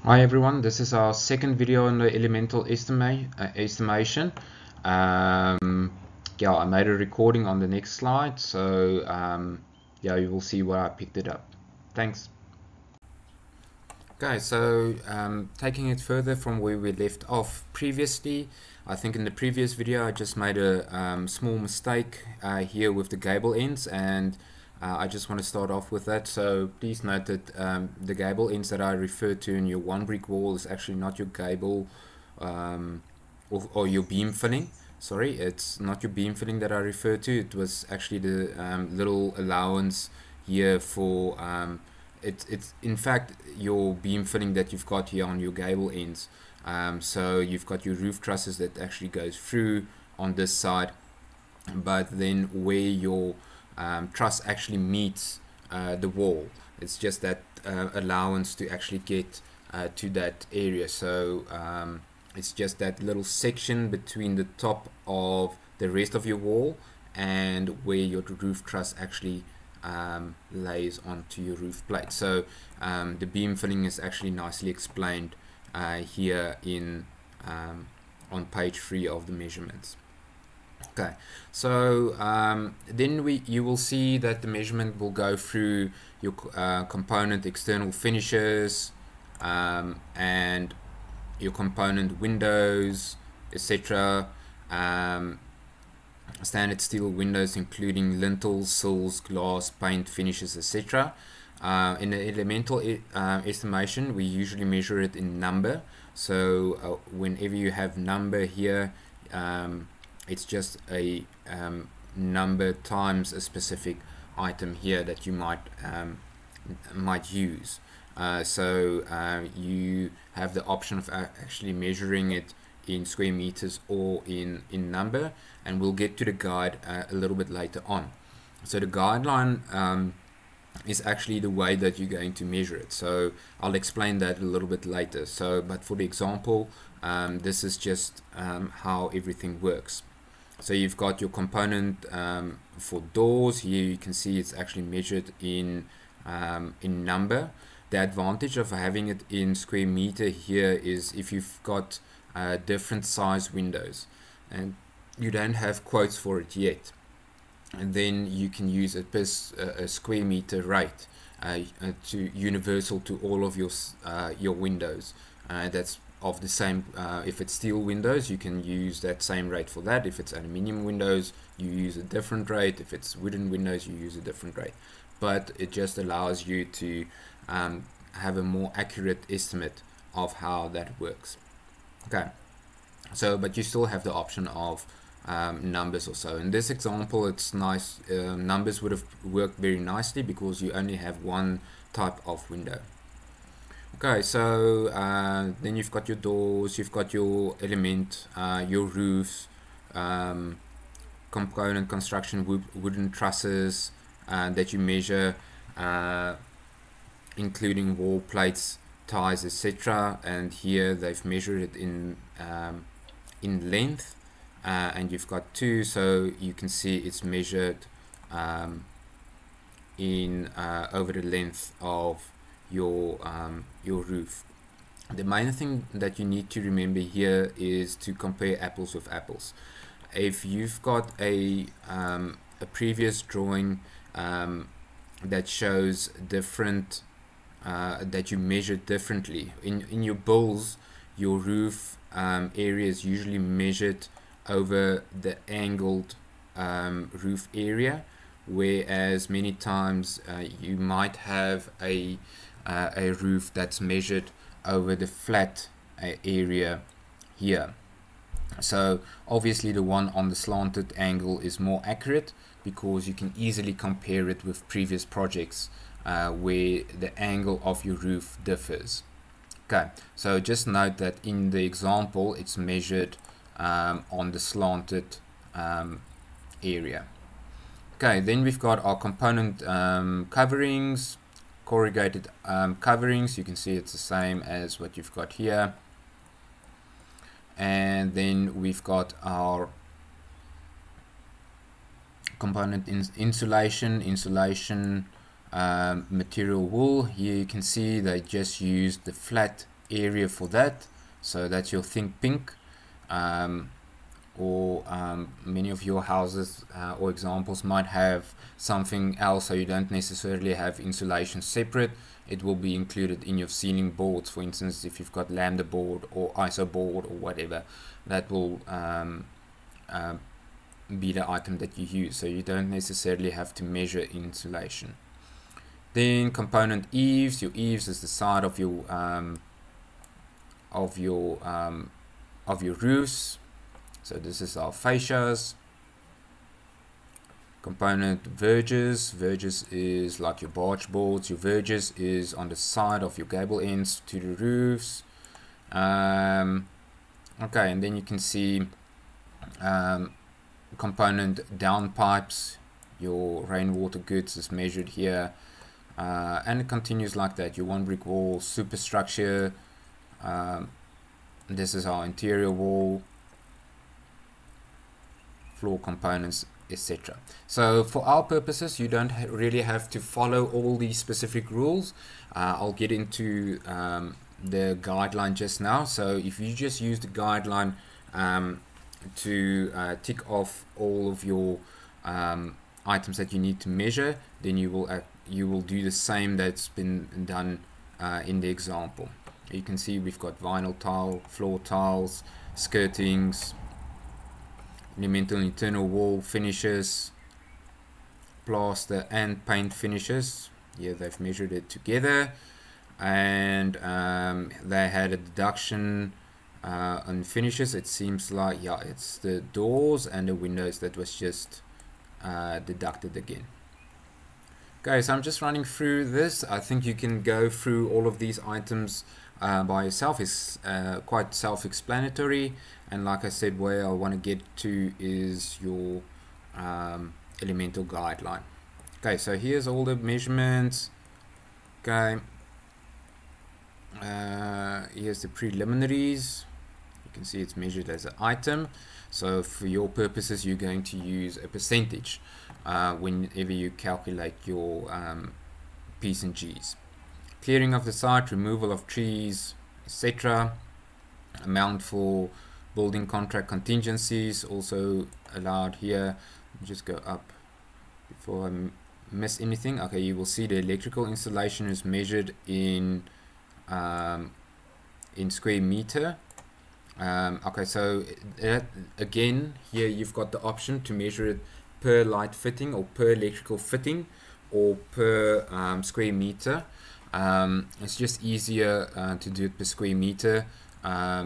Hi everyone, this is our second video on the elemental estimation. Yeah, I made a recording on the next slide, so yeah, you will see where I picked it up. Thanks. Okay, so taking it further from where we left off previously, I think in the previous video I just made a small mistake here with the gable ends, and I just want to start off with that. So please note that the gable ends that I referred to in your one brick wall is actually not your gable or your beam filling. Sorry, it's not your beam filling that I referred to. It was actually the little allowance here for it's in fact your beam filling that you've got here on your gable ends. So you've got your roof trusses that actually goes through on this side, but then where your truss actually meets the wall, it's just that allowance to actually get to that area. So it's just that little section between the top of the rest of your wall and where your roof truss actually lays onto your roof plate. So the beam filling is actually nicely explained here in on page 3 of the measurements. Okay, so then you will see that the measurement will go through your component external finishes and your component windows, etc. Standard steel windows including lintels, sills, glass, paint, finishes, etc. In the elemental estimation, we usually measure it in number. So whenever you have number here, it's just a number times a specific item here that you might use. So you have the option of actually measuring it in square meters or in number, and we'll get to the guide a little bit later on. So the guideline is actually the way that you're going to measure it, so I'll explain that a little bit later. So but for the example, this is just how everything works. So you've got your component for doors. Here you can see it's actually measured in number. The advantage of having it in square meter here is if you've got different size windows and you don't have quotes for it yet, and then you can use a square meter rate to universal to all of your windows. That's of the same. If it's steel windows, you can use that same rate for that. If it's aluminium windows, you use a different rate. If it's wooden windows, you use a different rate. But it just allows you to have a more accurate estimate of how that works. Okay, so but you still have the option of numbers or so. In this example, it's nice. Numbers would have worked very nicely because you only have one type of window. Okay, so then you've got your doors, you've got your element, your roofs, component construction, wooden trusses that you measure, including wall plates, ties, etc. And here they've measured it in length, and you've got 2, so you can see it's measured in over the length of your roof. The main thing that you need to remember here is to compare apples with apples. If you've got a previous drawing that shows different that you measure differently in your bills, your roof area is usually measured over the angled roof area, whereas many times you might have a roof that's measured over the flat area here. So obviously the one on the slanted angle is more accurate because you can easily compare it with previous projects where the angle of your roof differs. Okay, so just note that in the example it's measured on the slanted area. Okay, then we've got our component coverings, corrugated coverings. You can see it's the same as what you've got here. And then we've got our component insulation material wool. Here you can see they just used the flat area for that. So that's your think pink, or many of your houses or examples might have something else, so you don't necessarily have insulation separate. It will be included in your ceiling boards. For instance, if you've got lambda board or ISO board or whatever, that will be the item that you use, so you don't necessarily have to measure insulation. Then component eaves. Your eaves is the side of your roofs. So this is our fascias. Component verges. Verges is like your barge boards. Your verges is on the side of your gable ends to the roofs. Okay, and then you can see component downpipes. Your rainwater goods is measured here, and it continues like that. Your one brick wall superstructure. This is our interior wall, floor components, etc. So for our purposes, you don't really have to follow all these specific rules. I'll get into the guideline just now. So if you just use the guideline to tick off all of your items that you need to measure, then you will do the same that's been done in the example. You can see we've got vinyl tile, floor tiles, skirtings, elemental internal wall finishes, plaster and paint finishes. Here they've measured it together, and they had a deduction on finishes. It seems like, yeah, it's the doors and the windows that was just deducted again. Okay, so I'm just running through this. I think you can go through all of these items by yourself. It's quite self-explanatory, and like I said, where I want to get to is your elemental guideline. Okay, so here's all the measurements. Okay, here's the preliminaries. You can see it's measured as an item. So for your purposes, you're going to use a percentage whenever you calculate your P's and G's. Clearing of the site, removal of trees, etc. Amount for building contract contingencies also allowed here. Just go up before I miss anything. Okay, you will see the electrical installation is measured in square meter. Okay, so again, here you've got the option to measure it per light fitting or per electrical fitting or per square meter. It's just easier to do it per square meter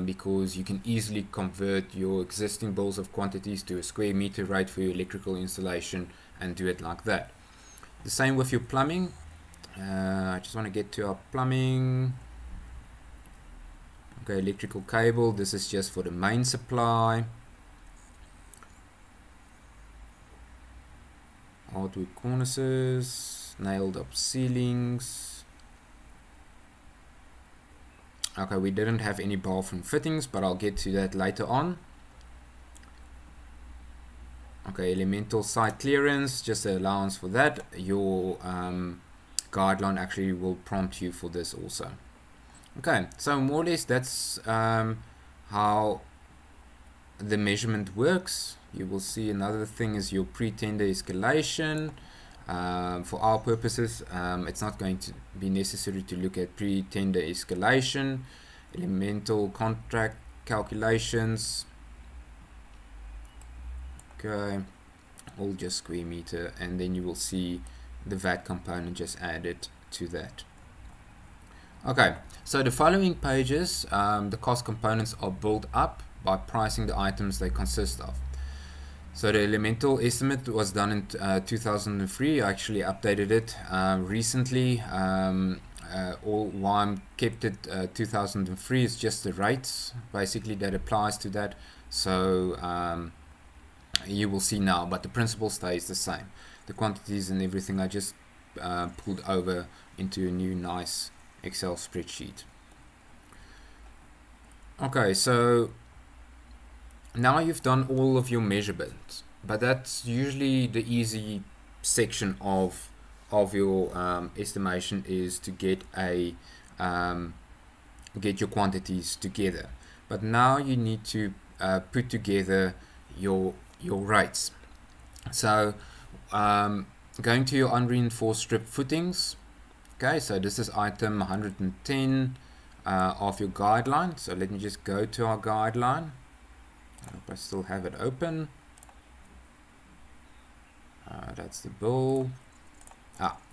because you can easily convert your existing bills of quantities to a square meter rate for your electrical installation and do it like that. The same with your plumbing. I just want to get to our plumbing. Okay, electrical cable, this is just for the main supply. Hardwood cornices, nailed up ceilings. Okay, we didn't have any bathroom fittings, but I'll get to that later on. Okay, elemental site clearance, just an allowance for that. Your guideline actually will prompt you for this also. Okay, so more or less that's how the measurement works. You will see another thing is your pre-tender escalation. For our purposes, it's not going to be necessary to look at pre-tender escalation. Elemental contract calculations. Okay, all just square meter, and then you will see the VAT component just added to that. Okay, so the following pages, the cost components are built up by pricing the items they consist of. So the elemental estimate was done in 2003. I actually updated it recently. Why I'm kept it 2003 is just the rates basically that applies to that. So you will see now, but the principle stays the same. The quantities and everything I just pulled over into a new nice Excel spreadsheet. Okay, so now you've done all of your measurements, but that's usually the easy section of your estimation, is to get a get your quantities together. But now you need to put together your rates. So going to your unreinforced strip footings. Okay, so this is item 110 of your guideline. So let me just go to our guideline. I hope I still have it open. That's the bill.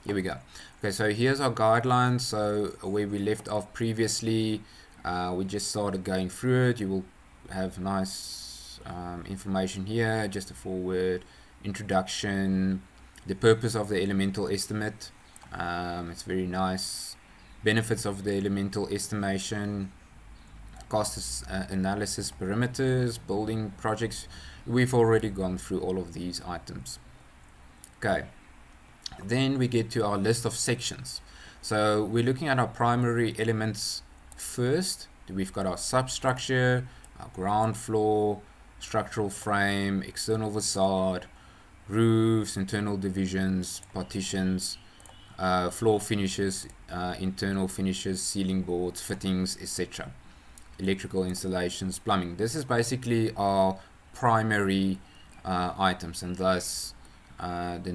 Here we go. Okay, so here's our guidelines. So where we left off previously, we just started going through it. You will have nice information here, just a forward, introduction, the purpose of the elemental estimate. It's very nice. Benefits of the elemental estimation, cost analysis, parameters, building projects. We've already gone through all of these items. Okay, then we get to our list of sections. So we're looking at our primary elements first. We've got our substructure, our ground floor, structural frame, external facade, roofs, internal divisions, partitions, floor finishes, internal finishes, ceiling boards, fittings, etc. Electrical installations, plumbing. This is basically our primary items, and thus the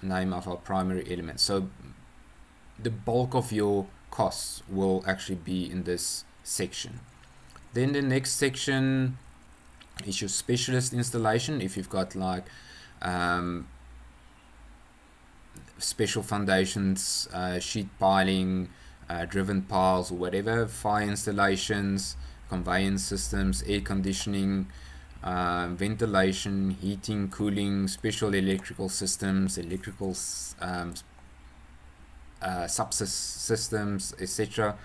name of our primary elements. So the bulk of your costs will actually be in this section. Then the next section is your specialist installation. If you've got like special foundations, sheet piling, driven piles or whatever, fire installations, conveyance systems, air conditioning, ventilation, heating, cooling, special electrical systems, electrical subsystems, etc.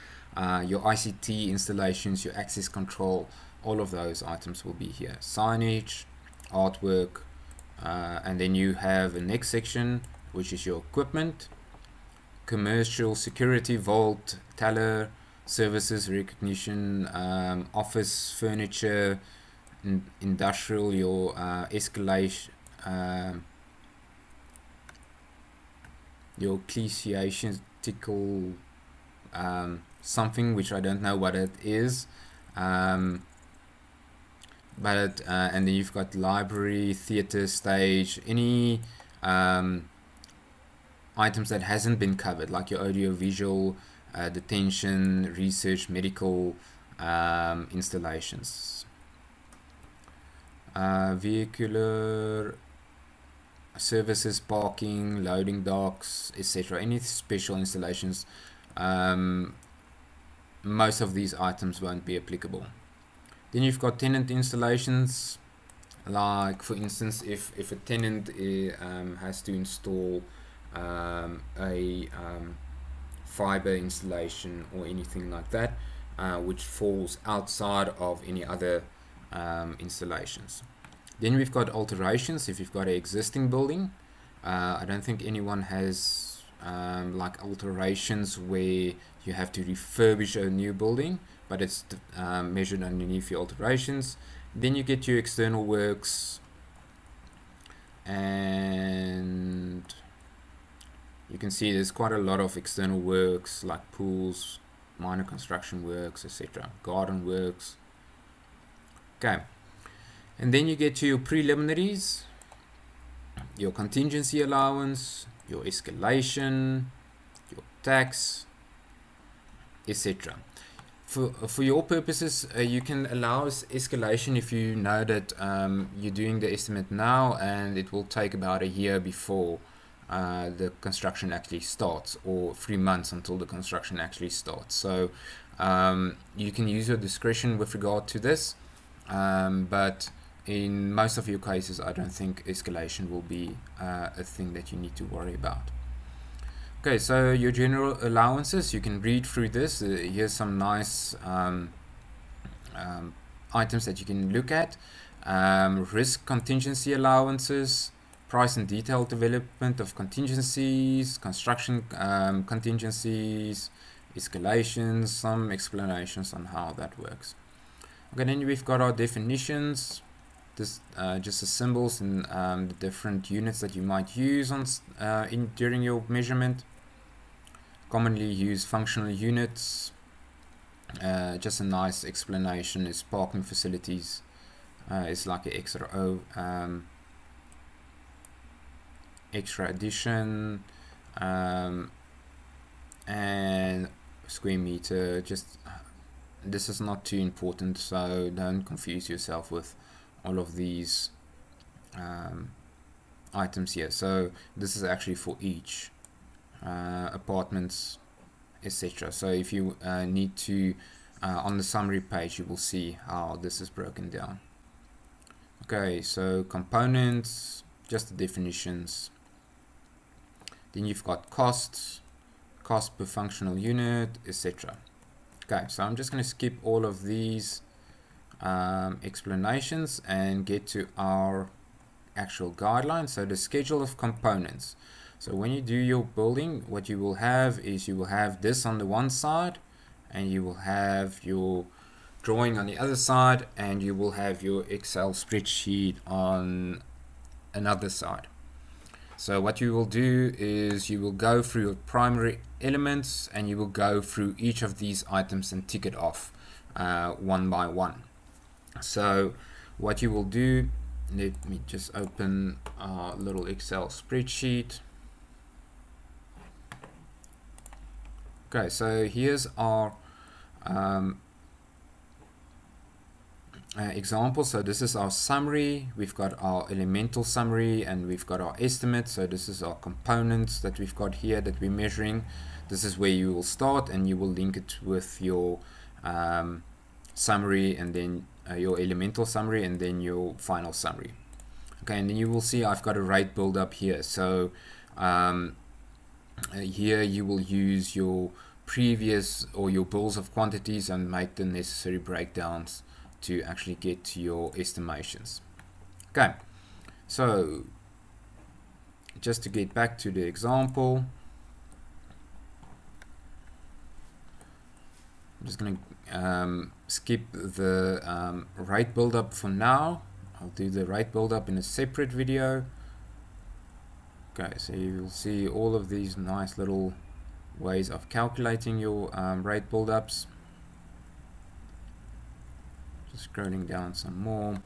Your ICT installations, your access control, all of those items will be here. Signage, artwork, and then you have the next section, which is your equipment, commercial, security, vault, teller, services, recognition, office furniture, industrial, your escalation, your ecclesiastical something which I don't know what it is, and then you've got library, theater, stage, any items that hasn't been covered, like your audio visual, detention, research, medical installations, vehicular services, parking, loading docks, etc. Any special installations, most of these items won't be applicable. Then you've got tenant installations, like for instance if a tenant has to install a fiber installation or anything like that, which falls outside of any other installations. Then we've got alterations. If you've got an existing building, I don't think anyone has like alterations where you have to refurbish a new building, but it's measured underneath your alterations. Then you get your external works, and you can see there's quite a lot of external works like pools, minor construction works, etc., garden works. Okay, and then you get to your preliminaries, your contingency allowance, your escalation, your tax, etc. For your purposes, you can allow escalation if you know that you're doing the estimate now and it will take about a year before the construction actually starts, or 3 months until the construction actually starts. So you can use your discretion with regard to this, but in most of your cases I don't think escalation will be a thing that you need to worry about. Okay, so your general allowances, you can read through this. Here's some nice items that you can look at. Risk contingency allowances, price and detailed development of contingencies, construction contingencies, escalations, some explanations on how that works. Okay, then we've got our definitions. This just the symbols and the different units that you might use on during your measurement. Commonly used functional units, just a nice explanation is parking facilities is like an extra addition, and square meter. Just this is not too important, so don't confuse yourself with all of these items here. So this is actually for each apartments, etc. So if you need to on the summary page, you will see how this is broken down. Okay, so components, just the definitions. Then you've got costs, cost per functional unit, etc. Okay, so I'm just going to skip all of these explanations and get to our actual guidelines. So the schedule of components. So when you do your building, what you will have is you will have this on the one side, and you will have your drawing on the other side, and you will have your Excel spreadsheet on another side. So what you will do is you will go through your primary elements, and you will go through each of these items and tick it off one by one. So what you will do, let me just open our little Excel spreadsheet. Okay, so here's our example. So this is our summary. We've got our elemental summary, and we've got our estimate. So this is our components that we've got here that we're measuring. This is where you will start, and you will link it with your summary, and then your elemental summary, and then your final summary. Okay, and then you will see I've got a rate build up here. So here you will use your previous or your bills of quantities and make the necessary breakdowns to actually get to your estimations. Okay, so just to get back to the example, I'm just going to skip the rate build-up for now. I'll do the rate build-up in a separate video. Okay, so you'll see all of these nice little ways of calculating your rate build-ups. Just scrolling down some more.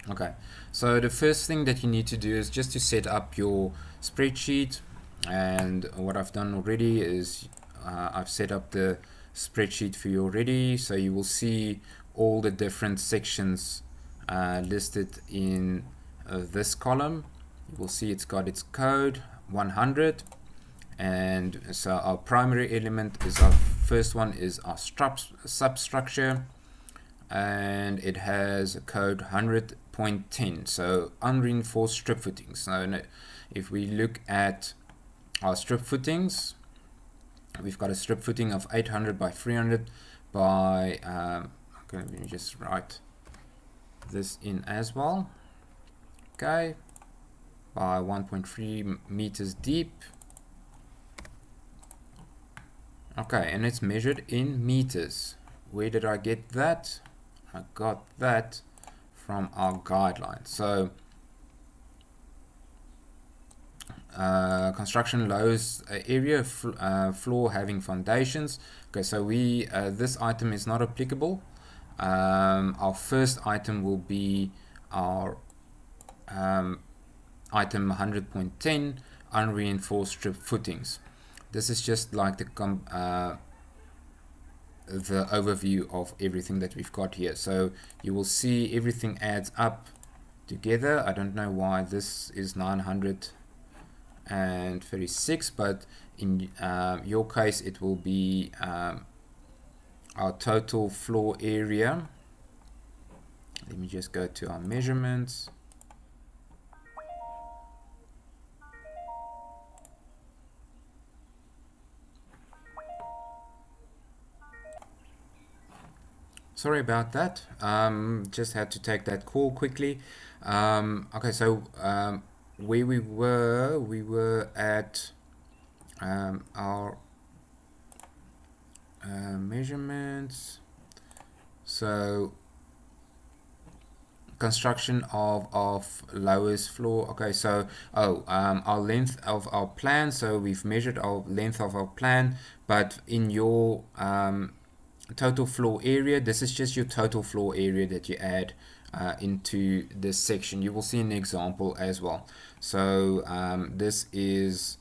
Okay, so the first thing that you need to do is just to set up your spreadsheet, and what I've done already is I've set up the spreadsheet for you already, so you will see all the different sections listed in this column. You will see it's got its code 100, and so our primary element is our first one is our substructure, and it has a code 100.10, so unreinforced strip footings. So if we look at our strip footings, we've got a strip footing of 800 by 300 by okay, let me just write this in as well. Okay, by 1.3 meters deep. Okay, and it's measured in meters. Where did I get that? I got that from our guidelines. So construction lowest area, floor having foundations. Okay, so we this item is not applicable. Our first item will be our item 100.10, unreinforced strip footings. This is just like the overview of everything that we've got here. So you will see everything adds up together. I don't know why this is 936, but in your case it will be our total floor area. Let me just go to our measurements. Sorry about that, just had to take that call quickly. Okay, so where we were at our measurements. So construction of lowest floor. Okay, so our length of our plan, so we've measured our length of our plan, but in your total floor area. This is just your total floor area that you add into this section. You will see an example as well. So this is,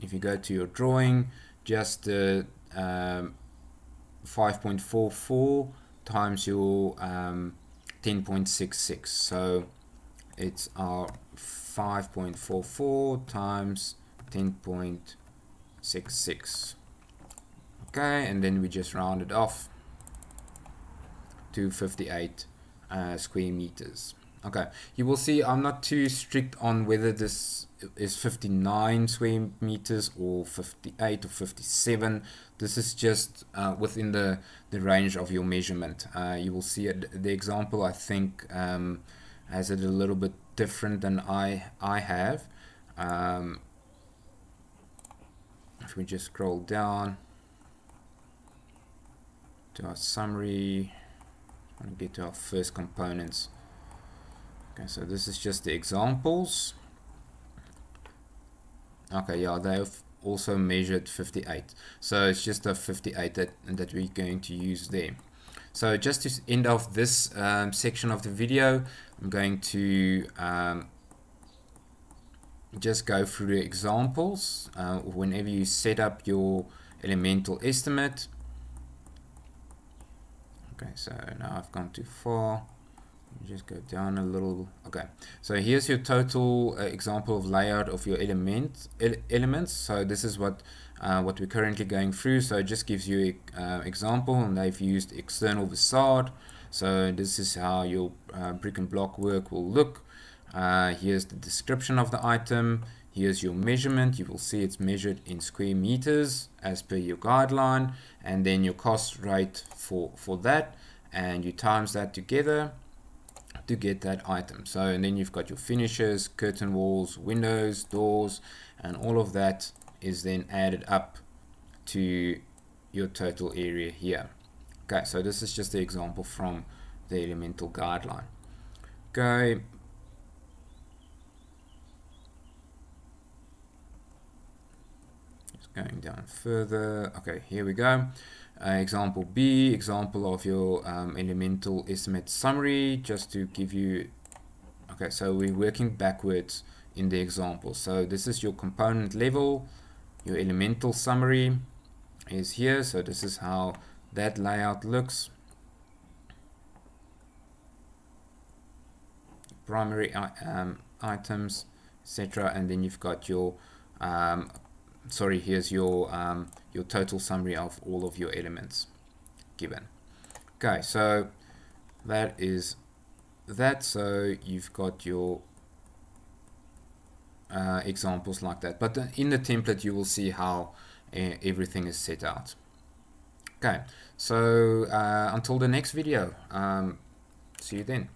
if you go to your drawing, just the 5.44 times your 10.66. So it's our 5.44 times 10.66. Okay, and then we just round it off to 58 square meters. Okay, you will see I'm not too strict on whether this is 59 square meters or 58 or 57. This is just within the range of your measurement. You will see it, the example I think has it a little bit different than I have. If we just scroll down to our summary, I want to get to our first components. Okay, so this is just the examples. Okay, yeah, they've also measured 58, so it's just a 58 that we're going to use there. So just to end off this section of the video, I'm going to just go through the examples whenever you set up your elemental estimate. Okay, so now I've gone too far. Just go down a little. Okay, so here's your total example of layout of your elements. So this is what we're currently going through. So it just gives you an example, and they've used external facade. So this is how your brick and block work will look. Here's the description of the item. Here's your measurement. You will see it's measured in square meters as per your guideline, and then your cost rate for that, and you times that together to get that item. So, and then you've got your finishes, curtain walls, windows, doors, and all of that is then added up to your total area here. Okay, so this is just the example from the elemental guideline. Okay. Just going down further. Okay, here we go. Example B, example of your elemental estimate summary, just to give you, okay, so we're working backwards in the example. So this is your component level, your elemental summary is here, so this is how that layout looks. Primary items, etc., and then you've got your here's your total summary of all of your elements given. Okay, so that is that. So you've got your examples like that, but in the template you will see how everything is set out. Okay, so until the next video, see you then.